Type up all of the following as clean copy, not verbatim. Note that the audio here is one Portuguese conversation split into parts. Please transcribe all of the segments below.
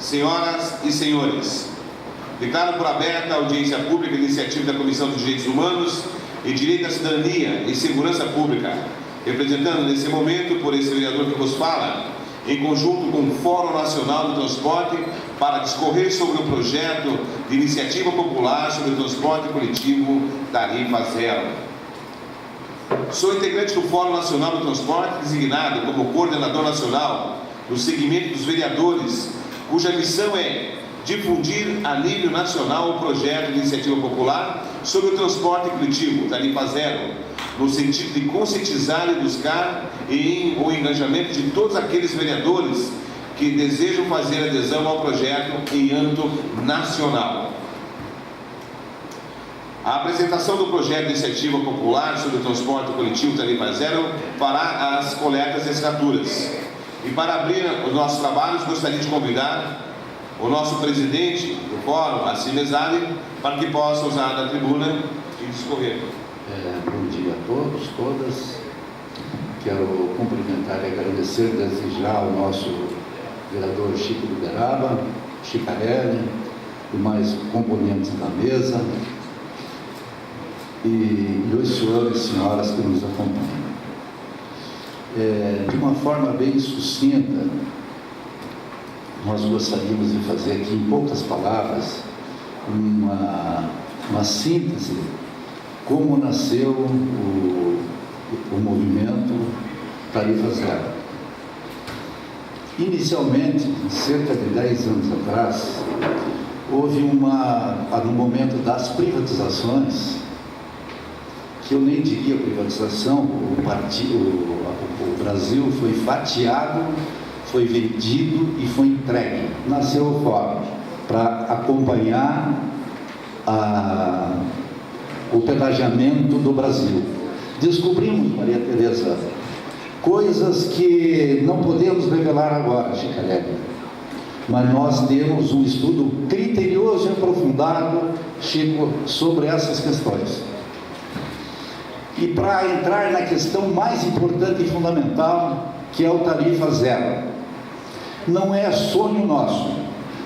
Senhoras e senhores, declaro por aberta a audiência pública iniciativa da Comissão dos Direitos Humanos e Direito à Cidadania e Segurança Pública, representando nesse momento por esse vereador que vos fala, em conjunto com o Fórum Nacional do Transporte, para discorrer sobre o projeto de iniciativa popular sobre o transporte coletivo tarifa zero. Sou integrante do Fórum Nacional do Transporte, designado como coordenador nacional do segmento dos vereadores, cuja missão é difundir a nível nacional o projeto de iniciativa popular sobre o transporte coletivo tarifa zero, no sentido de conscientizar e buscar o engajamento de todos aqueles vereadores que desejam fazer adesão ao projeto em âmbito nacional. A apresentação do projeto de iniciativa popular sobre o transporte coletivo tarifa zero fará as coletas de assinaturas. E para abrir os nossos trabalhos, gostaria de convidar o nosso presidente do Fórum, Assis Mesali, para que possa usar da tribuna e discorrer. Bom dia a todos, todas. Quero cumprimentar e agradecer desde já ao nosso vereador Chico de Uberaba, Chicarelli, e mais componentes da mesa, e os senhores e senhoras que nos acompanham. De uma forma bem sucinta, nós gostaríamos de fazer aqui, em poucas palavras, uma síntese como nasceu o movimento Tarifa Zero. Inicialmente, cerca de 10 anos atrás, houve no momento das privatizações, que eu nem diria privatização, o Brasil foi fatiado, foi vendido e foi entregue. Nasceu o Fórum para acompanhar o pedagiamento do Brasil. Descobrimos, Maria Tereza, coisas que não podemos revelar agora, Chicarelli, mas nós temos um estudo criterioso e aprofundado, Chico, sobre essas questões. E para entrar na questão mais importante e fundamental, que é o tarifa zero, não é sonho nosso,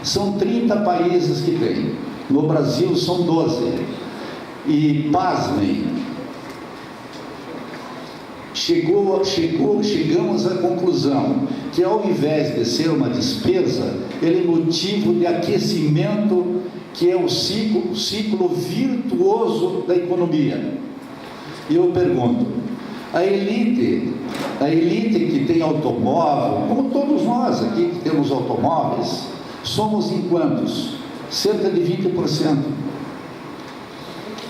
são 30 países que tem, no Brasil são 12, e pasmem, chegamos à conclusão que ao invés de ser uma despesa, ele é motivo de aquecimento, que é o ciclo virtuoso da economia. E eu pergunto, a elite que tem automóvel, como todos nós aqui que temos automóveis, somos em quantos? Cerca de 20%.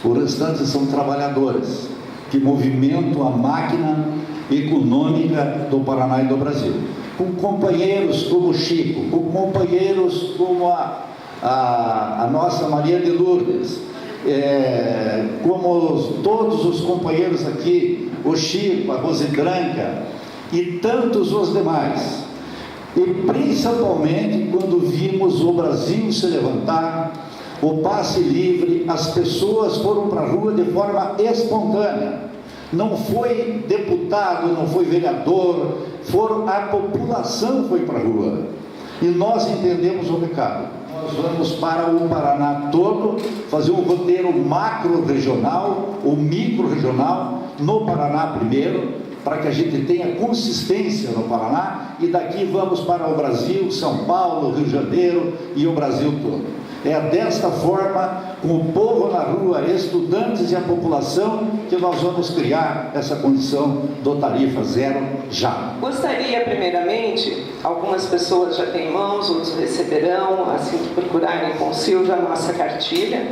O restante são trabalhadores que movimentam a máquina econômica do Paraná e do Brasil. Com companheiros como o Chico, com companheiros como a nossa Maria de Lourdes, como todos os companheiros aqui, o Chico, a Rose Branca e tantos os demais. E principalmente quando vimos o Brasil se levantar, o passe livre, as pessoas foram para a rua de forma espontânea. Não foi deputado, não foi vereador, a população foi para a rua. E nós entendemos o recado. Nós vamos para o Paraná todo, fazer um roteiro macro-regional ou micro-regional, no Paraná primeiro, para que a gente tenha consistência no Paraná, e daqui vamos para o Brasil, São Paulo, Rio de Janeiro e o Brasil todo. É desta forma, com o povo na rua, estudantes e a população, que nós vamos criar essa condição do tarifa zero já. Gostaria, primeiramente, algumas pessoas já têm em mãos, outros receberão, assim que procurarem com o Silvio a nossa cartilha,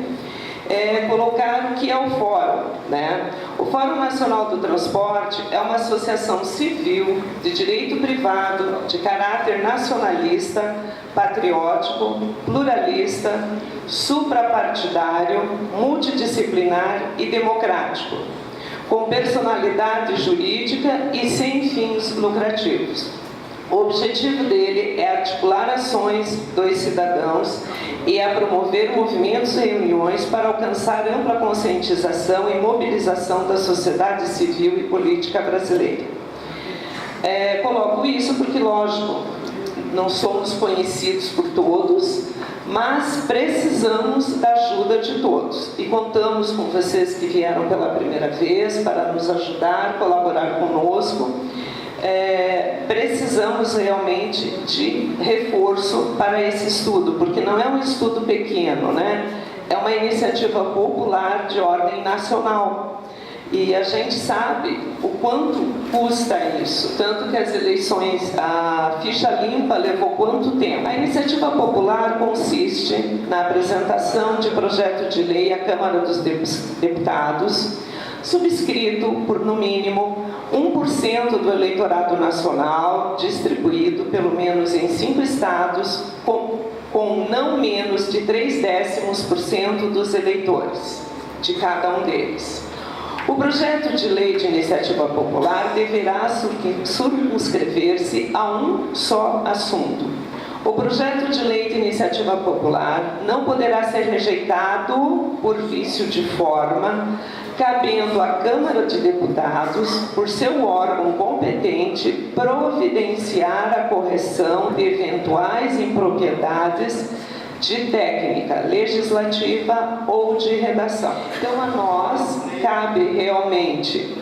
colocar o que é o Fórum, né? O Fórum Nacional do Transporte é uma associação civil de direito privado, de caráter nacionalista, patriótico, pluralista, suprapartidário, multidisciplinar e democrático, com personalidade jurídica e sem fins lucrativos. O objetivo dele é articular ações dos cidadãos e a promover movimentos e reuniões para alcançar ampla conscientização e mobilização da sociedade civil e política brasileira. Coloco isso porque, lógico, não somos conhecidos por todos, mas precisamos da ajuda de todos. E contamos com vocês que vieram pela primeira vez para nos ajudar, colaborar conosco. Precisamos realmente de reforço para esse estudo, porque não é um estudo pequeno, né? É uma iniciativa popular de ordem nacional. E a gente sabe o quanto custa isso, tanto que as eleições, a ficha limpa levou quanto tempo. A iniciativa popular consiste na apresentação de projeto de lei à Câmara dos Deputados, subscrito por, no mínimo, 1% do eleitorado nacional, distribuído pelo menos em 5 estados, com não menos de 0,3% dos eleitores de cada um deles. O projeto de lei de iniciativa popular deverá circunscrever-se a um só assunto. O projeto de lei de iniciativa popular não poderá ser rejeitado por vício de forma, cabendo à Câmara de Deputados, por seu órgão competente, providenciar a correção de eventuais impropriedades de técnica legislativa ou de redação. Então, a nós cabe realmente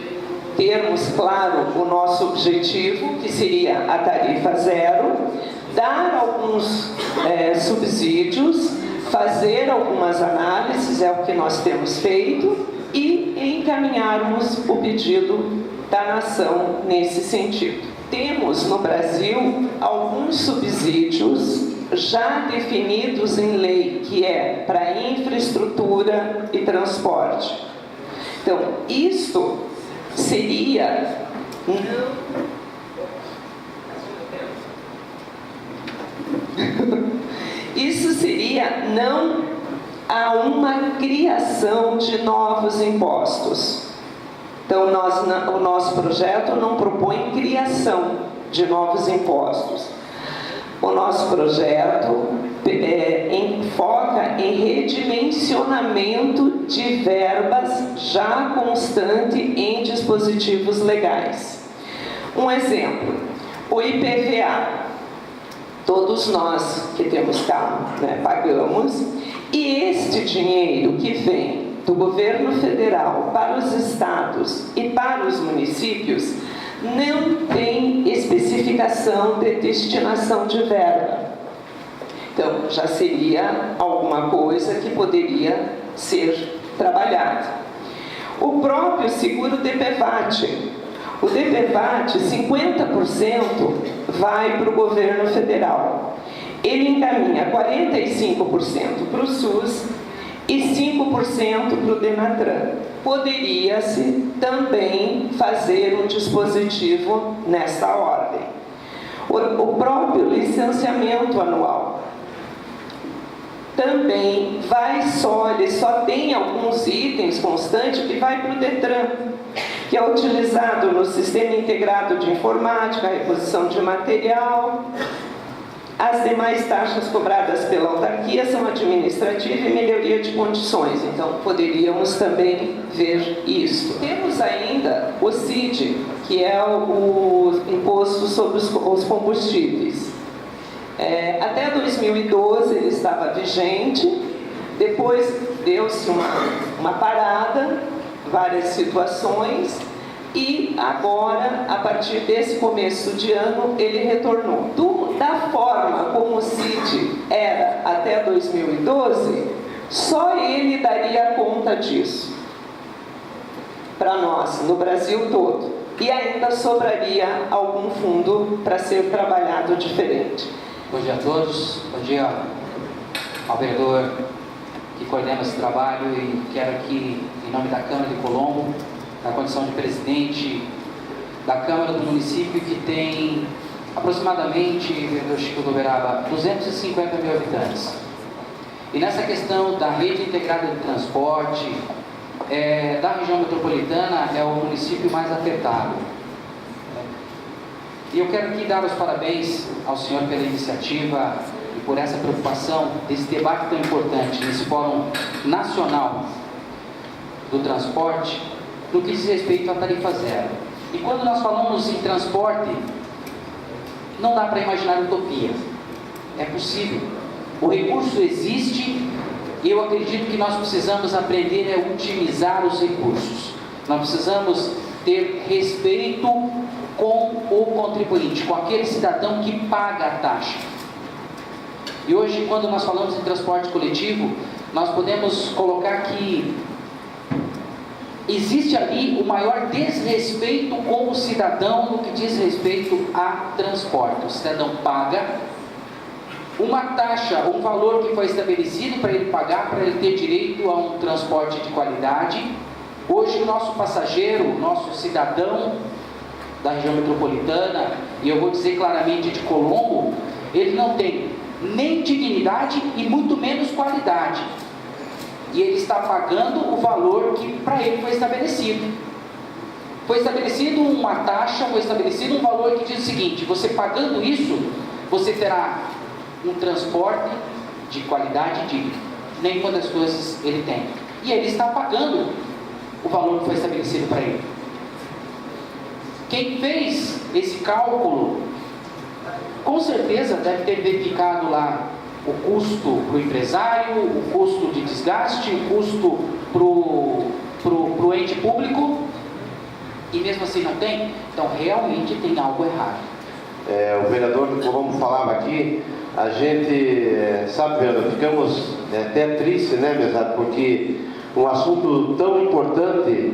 termos claro o nosso objetivo, que seria a tarifa zero, dar alguns subsídios, fazer algumas análises, é o que nós temos feito, e encaminharmos o pedido da nação nesse sentido. Temos no Brasil alguns subsídios já definidos em lei, que é para infraestrutura e transporte. Então, isto seria não a uma criação de novos impostos. Então, o nosso projeto não propõe criação de novos impostos. O nosso projeto foca em redimensionamento de verbas já constante em dispositivos legais. Um exemplo, o IPVA. Todos nós que temos carro, né, pagamos, e este dinheiro que vem do governo federal para os estados e para os municípios não tem especificação de destinação de verba. Então, já seria alguma coisa que poderia ser trabalhada. O próprio seguro DPVAT. O DPVAT, 50% vai para o governo federal. Ele encaminha 45% para o SUS e 5% para o Denatran. Poderia-se também fazer um dispositivo nessa ordem. O próprio licenciamento anual também ele só tem alguns itens constantes que vai para o Detran, que é utilizado no Sistema Integrado de Informática, reposição de material. As demais taxas cobradas pela autarquia são administrativa e melhoria de condições, então poderíamos também ver isso. Temos ainda o CID, que é o Imposto sobre os Combustíveis. Até 2012 ele estava vigente, depois deu-se uma parada, várias situações, e agora, a partir desse começo de ano, ele retornou. Da forma como o CID era até 2012, só ele daria conta disso para nós, no Brasil todo. E ainda sobraria algum fundo para ser trabalhado diferente. Bom dia a todos, bom dia ao vereador que coordena esse trabalho, e quero aqui, em nome da Câmara de Colombo, na condição de presidente da Câmara do município, que tem aproximadamente, vereador Chico do Uberaba, 250 mil habitantes. E nessa questão da rede integrada de transporte, da região metropolitana, é o município mais afetado. E eu quero aqui dar os parabéns ao senhor pela iniciativa e por essa preocupação desse debate tão importante, nesse fórum nacional do transporte, no que diz respeito à tarifa zero. E quando nós falamos em transporte, não dá para imaginar utopia. É possível. O recurso existe e eu acredito que nós precisamos aprender a otimizar os recursos. Nós precisamos ter respeito com o contribuinte, com aquele cidadão que paga a taxa. E hoje, quando nós falamos em transporte coletivo, nós podemos colocar que existe ali o maior desrespeito com o cidadão no que diz respeito a transporte. O cidadão paga uma taxa, um valor que foi estabelecido para ele pagar, para ele ter direito a um transporte de qualidade. Hoje o nosso passageiro, o nosso cidadão da região metropolitana, e eu vou dizer claramente de Colombo, ele não tem nem dignidade e muito menos qualidade. E ele está pagando o valor que para ele foi estabelecido. Foi estabelecido uma taxa, foi estabelecido um valor que diz o seguinte: você pagando isso, você terá um transporte de qualidade digna. Nenhuma das coisas ele tem. E ele está pagando o valor que foi estabelecido para ele. Quem fez esse cálculo, com certeza deve ter verificado lá o custo para o empresário, o custo de desgaste, o custo para o ente público, e mesmo assim não tem. Então realmente tem algo errado. O vereador do Colombo falava aqui, a gente, sabe, vereador, ficamos até tristes, né, mesado, porque um assunto tão importante,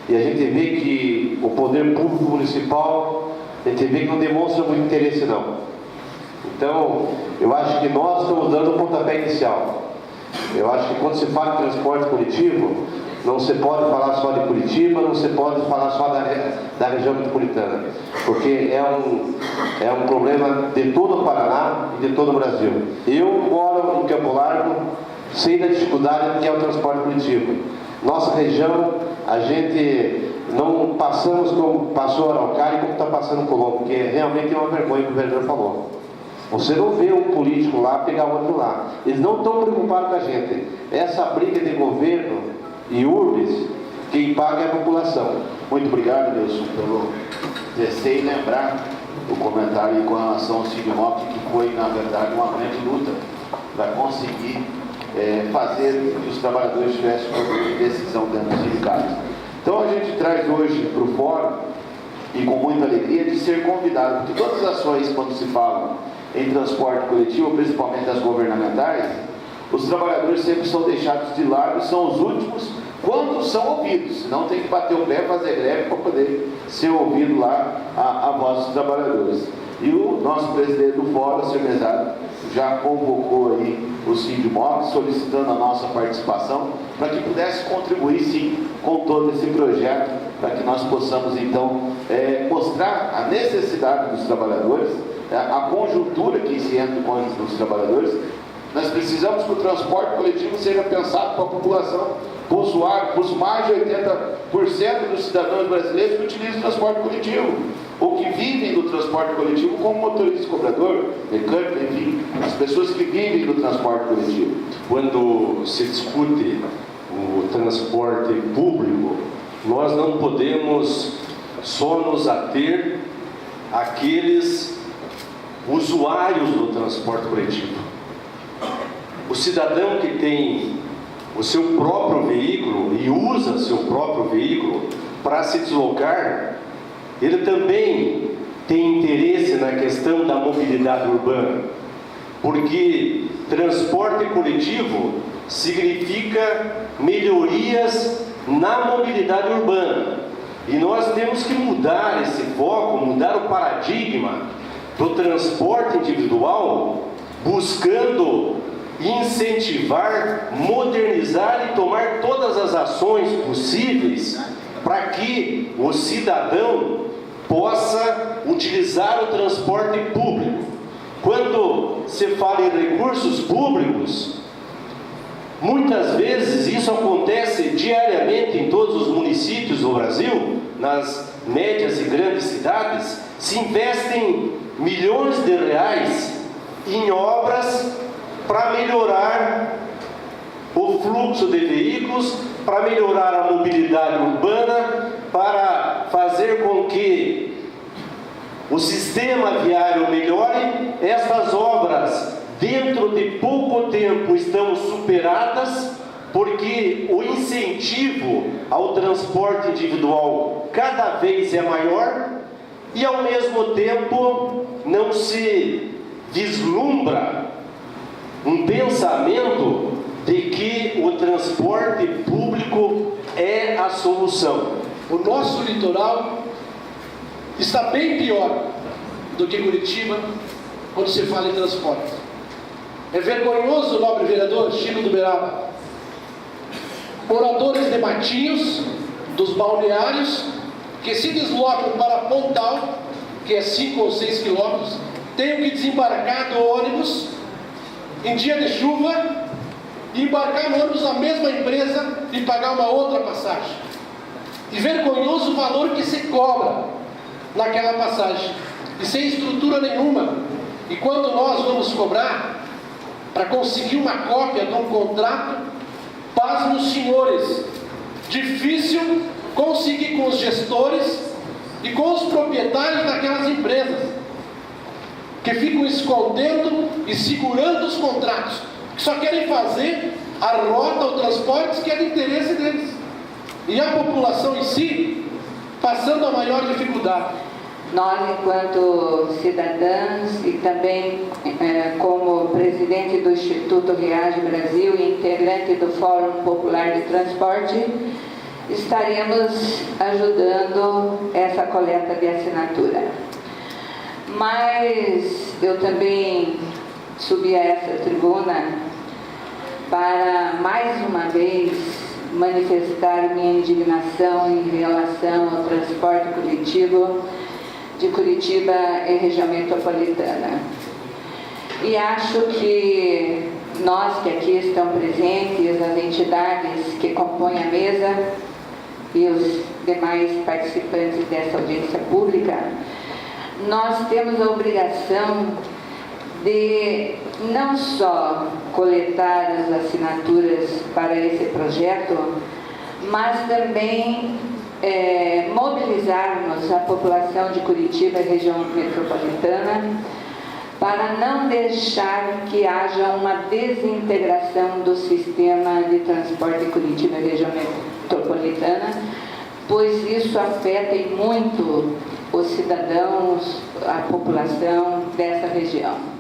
e a gente vê que o poder público municipal, a gente vê que não demonstra muito interesse não. Então, eu acho que nós estamos dando o pontapé inicial. Eu acho que quando se fala de transporte coletivo, não se pode falar só de Curitiba, não se pode falar só da região metropolitana, porque é um problema de todo o Paraná e de todo o Brasil. Eu moro em Campo Largo, sei da dificuldade que é o transporte coletivo. Nossa região, a gente não passamos como passou Araucária e como está passando Colombo, porque realmente é uma vergonha que o vereador falou. Você não vê um político lá pegar outro lá. Eles não estão preocupados com a gente. Essa briga de governo e urbes, quem paga é a população. Muito obrigado, Wilson, pelo descer e lembrar o comentário com relação ao Sigmop, que foi, na verdade, uma grande luta para conseguir fazer que os trabalhadores tivessem uma decisão dentro dos sindicatos. Então a gente traz hoje para o fórum, e com muita alegria, de ser convidado, porque todas as ações, quando se fala em transporte coletivo, principalmente as governamentais, os trabalhadores sempre são deixados de lado, são os últimos quando são ouvidos, senão tem que bater o pé, fazer greve para poder ser ouvido lá a voz dos trabalhadores. E o nosso presidente do fórum, Sr. Mesado, já convocou aí o Sindimob, solicitando a nossa participação, para que pudesse contribuir sim com todo esse projeto, para que nós possamos então mostrar a necessidade dos trabalhadores, a conjuntura que se entra com os trabalhadores. Nós precisamos que o transporte coletivo seja pensado para a população, para o usuário, para os mais de 80% dos cidadãos brasileiros que utilizam o transporte coletivo, ou que vivem do transporte coletivo como motorista cobrador, mecânico, enfim, as pessoas que vivem do transporte coletivo. Quando se discute o transporte público, nós não podemos só nos ater àqueles usuários do transporte coletivo. O cidadão que tem o seu próprio veículo e usa seu próprio veículo para se deslocar, ele também tem interesse na questão da mobilidade urbana, porque transporte coletivo significa melhorias na mobilidade urbana. E nós temos que mudar esse foco, mudar o paradigma do transporte individual, buscando incentivar, modernizar e tomar todas as ações possíveis para que o cidadão possa utilizar o transporte público. Quando se fala em recursos públicos, muitas vezes isso acontece diariamente em todos os municípios do Brasil, nas médias e grandes cidades, se investem milhões de reais em obras para melhorar o fluxo de veículos, para melhorar a mobilidade urbana, para fazer com que o sistema viário melhore. Estas obras dentro de pouco tempo estão superadas, porque o incentivo ao transporte individual cada vez é maior e, ao mesmo tempo, não se vislumbra um pensamento de que o transporte público é a solução. O nosso litoral está bem pior do que Curitiba quando se fala em transporte. É vergonhoso, nobre vereador Chico do Beraba, moradores de Matinhos, dos balneários, que se deslocam para Pontal, que é 5 ou 6 quilômetros, tenham que desembarcar do ônibus em dia de chuva e embarcar no ônibus da mesma empresa e pagar uma outra passagem. E vergonhoso o valor que se cobra naquela passagem, e sem estrutura nenhuma. E quando nós vamos cobrar para conseguir uma cópia de um contrato, pasmem os senhores, difícil conseguir com os gestores e com os proprietários daquelas empresas, que ficam escondendo e segurando os contratos, que só querem fazer a rota, o transporte que é de interesse deles, e a população em si passando a maior dificuldade. Nós, enquanto cidadãs e também como presidente do Instituto Reage Brasil e integrante do Fórum Popular de Transporte, estaremos ajudando essa coleta de assinatura. Mas eu também subi a essa tribuna para, mais uma vez, manifestar minha indignação em relação ao transporte coletivo de Curitiba e região metropolitana. E acho que nós que aqui estamos presentes, as entidades que compõem a mesa e os demais participantes dessa audiência pública, nós temos a obrigação de não só coletar as assinaturas para esse projeto, mas também mobilizarmos a população de Curitiba e região metropolitana para não deixar que haja uma desintegração do sistema de transporte de Curitiba e região metropolitana, pois isso afeta muito os cidadãos, a população dessa região.